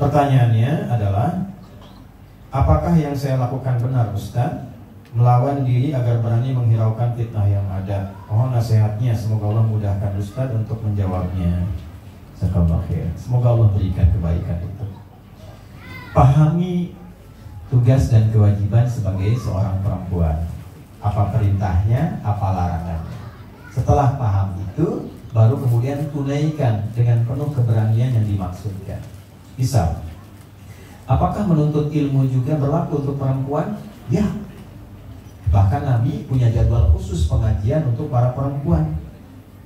Pertanyaannya adalah, apakah yang saya lakukan benar, Ustaz? Melawan diri agar berani menghiraukan fitnah yang ada. Mohon nasihatnya, semoga Allah mudahkan Ustaz untuk menjawabnya. Semoga Allah berikan kebaikan itu. Pahami tugas dan kewajiban sebagai seorang perempuan. Apa perintahnya, apa larangannya. Setelah paham itu, baru kemudian tunaikan dengan penuh keberanian yang dimaksudkan. Misal, apakah menuntut ilmu juga berlaku untuk perempuan? Ya. Bahkan Nabi punya jadwal khusus pengajian untuk para perempuan,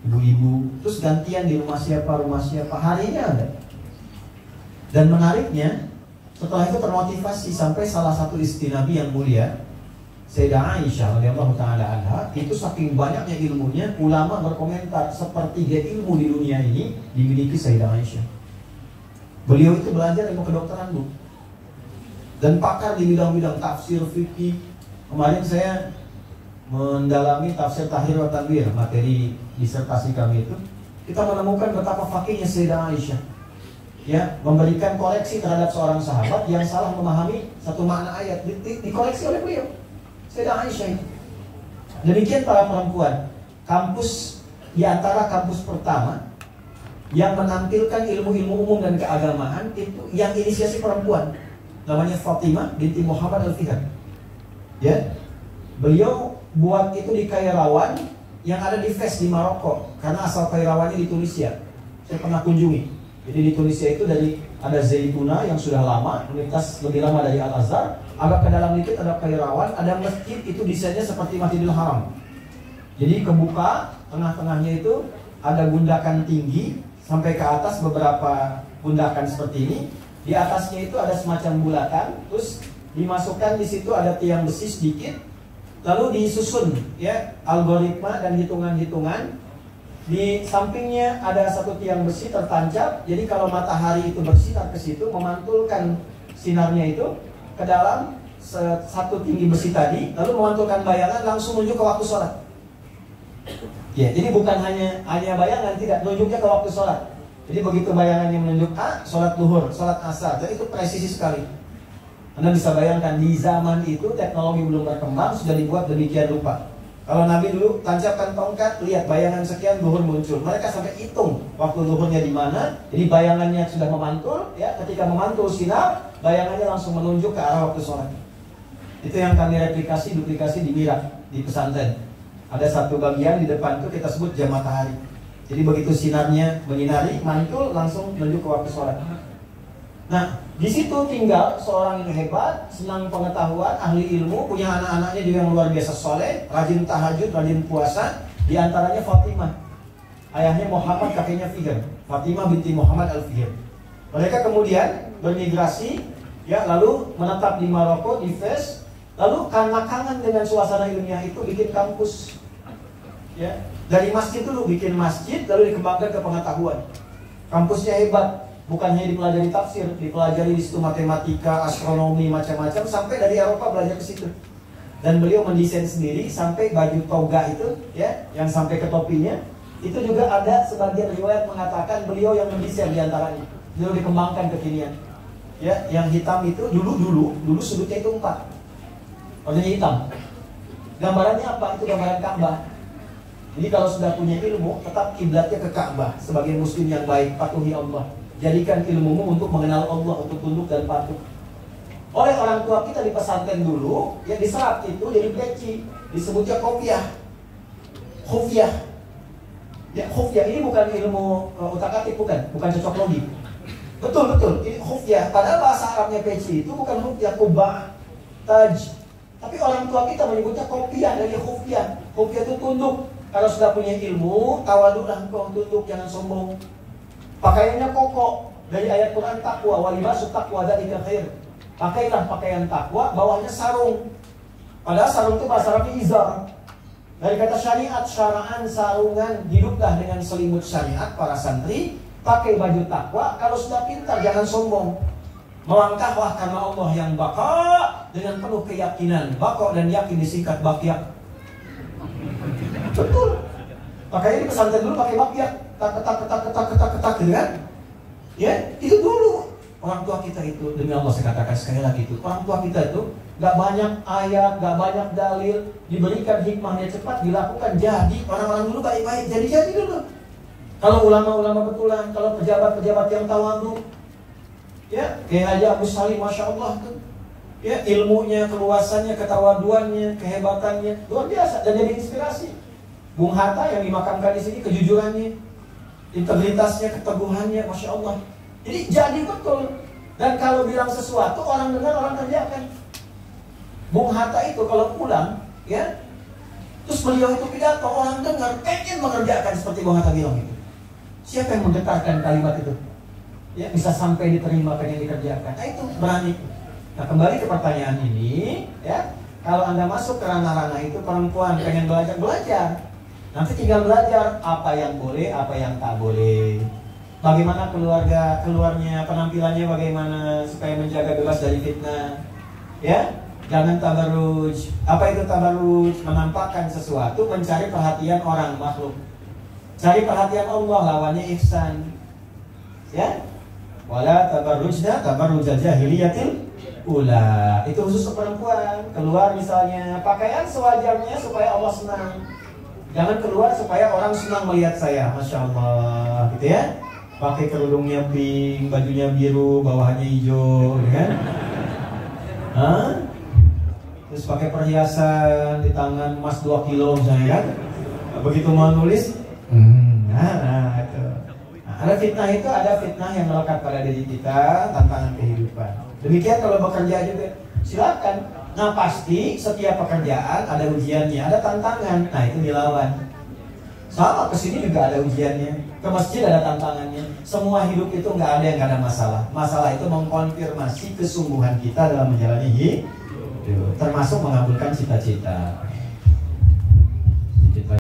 ibu-ibu. Terus gantian di rumah siapa, harinya ada. Dan menariknya, setelah itu termotivasi sampai salah satu istri Nabi yang mulia, Sayyidah Aisyah radhiyallahu taala anha, itu saking banyaknya ilmunya, ulama berkomentar sepertiga ilmu di dunia ini dimiliki Sayyidah Aisyah. Beliau itu belajar ilmu kedokteran, Bu, dan pakar di bidang-bidang tafsir, fikih. Kemarin saya mendalami tafsir Tahrir wa Tanwir, materi disertasi kami itu. Kita menemukan betapa fakihnya Sayyidah Aisyah, ya, memberikan koreksi terhadap seorang sahabat yang salah memahami satu makna ayat, dikoreksi oleh beliau, Sayyidah Aisyah itu. Demikian para perempuan. Kampus, di antara kampus pertama yang menampilkan ilmu-ilmu umum dan keagamaan itu yang inisiasi perempuan, namanya Fatimah binti Muhammad Al-Fihad. Ya, beliau buat itu di Kairawan yang ada di Fes di Maroko, karena asal Kairawannya di Tunisia. Saya pernah kunjungi. Jadi di Tunisia itu ada Zaituna yang sudah lama, universitas lebih lama dari Al-Azhar. Agak ke dalam dikit ada Kairawan, ada masjid itu desainnya seperti Masjidil Haram. Jadi kebuka, tengah-tengahnya itu ada gundakan tinggi sampai ke atas, beberapa gundakan seperti ini. Di atasnya itu ada semacam bulatan, terus dimasukkan di situ ada tiang besi sedikit, lalu disusun ya algoritma dan hitungan-hitungan. Di sampingnya ada satu tiang besi tertancap, jadi kalau matahari itu bersinar ke situ, memantulkan sinarnya itu ke dalam satu tinggi besi tadi, lalu memantulkan bayangan langsung menuju ke waktu sholat. Ya, jadi bukan hanya bayangan, tidak, nunjuknya ke waktu sholat. Jadi begitu bayangannya menunjuk sholat duhur, sholat asar, jadi itu presisi sekali. Anda bisa bayangkan di zaman itu teknologi belum berkembang, sudah dibuat demikian rupa. Kalau Nabi dulu tancapkan tongkat, lihat bayangan sekian duhur muncul. Mereka sampai hitung waktu duhurnya di mana. Jadi bayangannya sudah memantul, ya, ketika memantul sinar, bayangannya langsung menunjuk ke arah waktu sholat. Itu yang kami duplikasi di Mirak, di pesantren. Ada satu bagian di depan itu kita sebut jam matahari. Jadi begitu sinarnya menyinari, mantul, langsung menuju ke waktu sholat. Nah, di situ tinggal seorang yang hebat, senang pengetahuan, ahli ilmu, punya anak-anaknya juga yang luar biasa soleh, rajin tahajud, rajin puasa. Di antaranya Fatimah, ayahnya Muhammad, kakeknya Fihir, Fatimah binti Muhammad Al-Fihir. Mereka kemudian bermigrasi, ya, lalu menetap di Maroko, di Fes. Lalu karena kangen dengan suasana ilmiah itu bikin kampus, ya, dari masjid dulu bikin masjid, lalu dikembangkan ke pengetahuan. Kampusnya hebat, bukan hanya dipelajari tafsir, dipelajari di situ matematika, astronomi, macam-macam, sampai dari Eropa belajar ke situ. Dan beliau mendesain sendiri sampai baju toga itu, ya, yang sampai ke topinya, itu juga ada sebagian riwayat mengatakan beliau yang mendesain diantaranya. Beliau dikembangkan kekinian. Ya, yang hitam itu dulu sudutnya itu 4. Warnanya hitam. Gambarannya apa? Itu gambaran Ka'bah. Jadi kalau sudah punya ilmu, tetap kiblatnya ke Ka'bah. Sebagai muslim yang baik, patuhi Allah. Jadikan ilmumu untuk mengenal Allah, untuk tunduk dan patuh. Oleh orang tua kita di pesantren dulu, yang diserap itu jadi peci, disebutnya kopiah. Khufiah. Ya, khufiah ini bukan ilmu utak-atik, bukan cocok logi. Betul, ini khufiah. Padahal bahasa Arabnya peci itu bukan khufiah, kubah, taj. Tapi orang tua kita menyebutnya kopiah dari khufiah. Khufiah itu tunduk. Kalau sudah punya ilmu, tawaduklah engkau, tunduk, jangan sombong. Pakaiannya kokoh, dari ayat Quran takwa, walibasu taqwa dzalika khair. Pakailah pakaian takwa, bawahnya sarung. Padahal sarung itu bahasa Arabnya izar. Dari kata syariat, syara'an, sarungan, hiduplah dengan selimut syariat para santri, pakai baju takwa. Kalau sudah pintar, jangan sombong. Melangkahlah karena Allah yang baka dengan penuh keyakinan. Baka dan yakin disingkat bakyak. Betul. Makanya di pesantren dulu pakai bakyak. Ketak gitu kan? Ya, itu dulu. Orang tua kita itu, demi Allah saya katakan sekali lagi itu, orang tua kita itu gak banyak ayat, gak banyak dalil, diberikan hikmahnya cepat, dilakukan jadi. Orang-orang dulu baik-baik, jadi dulu. Kalau ulama-ulama betulan, kalau pejabat-pejabat yang tawadhu, ya, kayak Haji Agus Salim, Masya Allah tuh, ya, ilmunya, keluasannya, ketawaduannya, kehebatannya, luar biasa, dan jadi inspirasi. Bung Hatta yang dimakamkan di sini, kejujurannya, integritasnya, keteguhannya, Masya Allah. Jadi betul. Dan kalau bilang sesuatu, orang dengar, orang kerjakan. Bung Hatta itu kalau pulang, ya, terus beliau itu pidato, orang dengar, ingin mengerjakan seperti Bung Hatta bilang itu. Siapa yang menggetarkan kalimat itu? Ya, bisa sampai diterima, pengen dikerjakan. Nah itu berani. Nah kembali ke pertanyaan ini, ya, kalau Anda masuk ke ranah-ranah itu, perempuan pengen belajar. Nanti tinggal belajar apa yang boleh, apa yang tak boleh. Bagaimana keluarnya, penampilannya bagaimana supaya menjaga bebas dari fitnah. Ya, jangan tabarruj. Apa itu tabarruj? Menampakkan sesuatu, mencari perhatian orang makhluk. Cari perhatian Allah, lawannya ihsan. Ya, wala tabarrujna tabarruj jahiliyatil ula. Itu khusus perempuan. Keluar misalnya pakaian sewajarnya supaya Allah senang. Jangan keluar supaya orang senang melihat saya, Masya Allah, gitu ya. Pakai kerudungnya pink, bajunya biru, bawahannya hijau, kan? Hah? Terus pakai perhiasan di tangan emas 2 kilo misalnya, kan? Begitu mau nulis, itu. Nah, ada fitnah itu, ada fitnah yang melekat pada diri kita, tantangan kehidupan. Demikian kalau bekerja juga, silakan. Nah pasti setiap pekerjaan ada ujiannya, ada tantangan. Nah itu dilawan. Sama kesini juga ada ujiannya, ke masjid ada tantangannya. Semua hidup itu nggak ada yang nggak ada masalah. Masalah itu mengkonfirmasi kesungguhan kita dalam menjalani hidup, termasuk mengabulkan cita-cita.